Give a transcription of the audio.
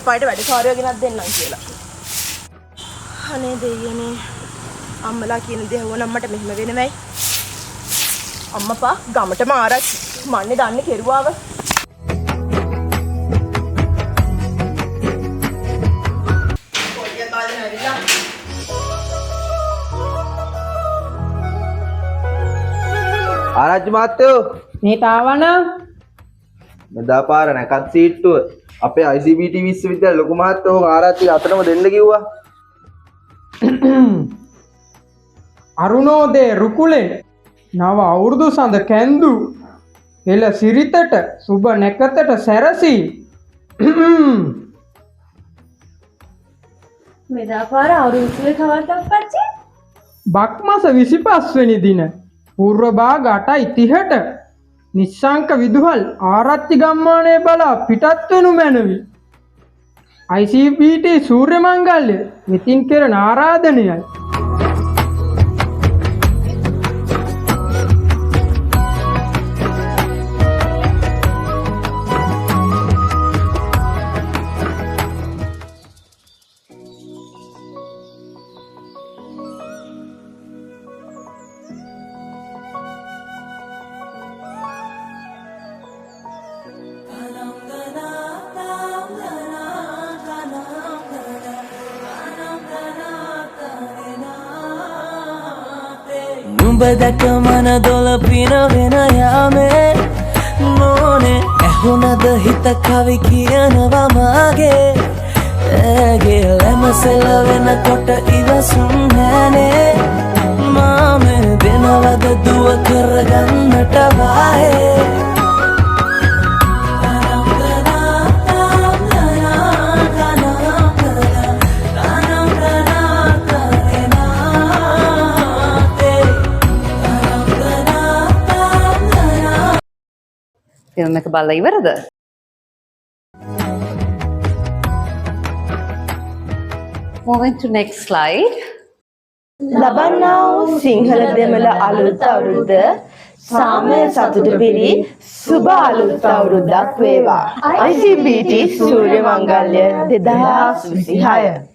අපායට වැඩකාරයෝ ගෙනත් දෙන්නම් කියලා. අනේ දෙයියනේ. අම්මලා කියන දේ ඇහුවනම් මට මෙහෙම වෙනවයි. අම්මපා ගමටම ආරච්චි. මන්නේ දන්නේ කෙරුවාව. කොයිය කාලේ නැවිලා. ආරච්චි මාත්තයෝ මේ තාවන මෙදා පාර නැකත් සීට්ටුව අපේ ICBT විශ්වවිද්‍යාල ලොකු මහත්තයෝ ආරච්චි අතනම දෙන්න කිව්වා. අරුණෝදේ රුකුලෙන් නව අවුරුදු සඳ කැන්දු එල සිරිතට සුබ නැකතට සැරසී මෙදා පාර අවුරුද්දේ කවද්දක් පච්චේ බක් මාස 25 වෙනි දින පූර්ව භාග 8:30ට නිශ්ශංක විදුහල් ආරච්චි ගම්මානයේ බලා පිටත් වෙනු මැනවි. ICBT සූර්ය මංගල්‍ය වෙතින් කෙරෙන ආරාධනයයි. නුඹදක මන දොල පිනවෙන යාමේ නෝනේ ඇහුනද හිත කවි කියනවා මාගේ ඇගේ ලැමසෙල වෙනකොට ඉවසුම් නෑනේ මාමේ දෙනවද දුව කරගන්නට වායේ ෆිල්ම් එක බලලා ඉවරද? Moving to next slide. ලබන්නා වූ සිංහල දෙමළ අලුත් අවුරුද්ද සාමය සතුට පිරි සුබ අලුත් අවුරුද්දක් වේවා. ICBT සූර්ය මංගල්‍ය 2026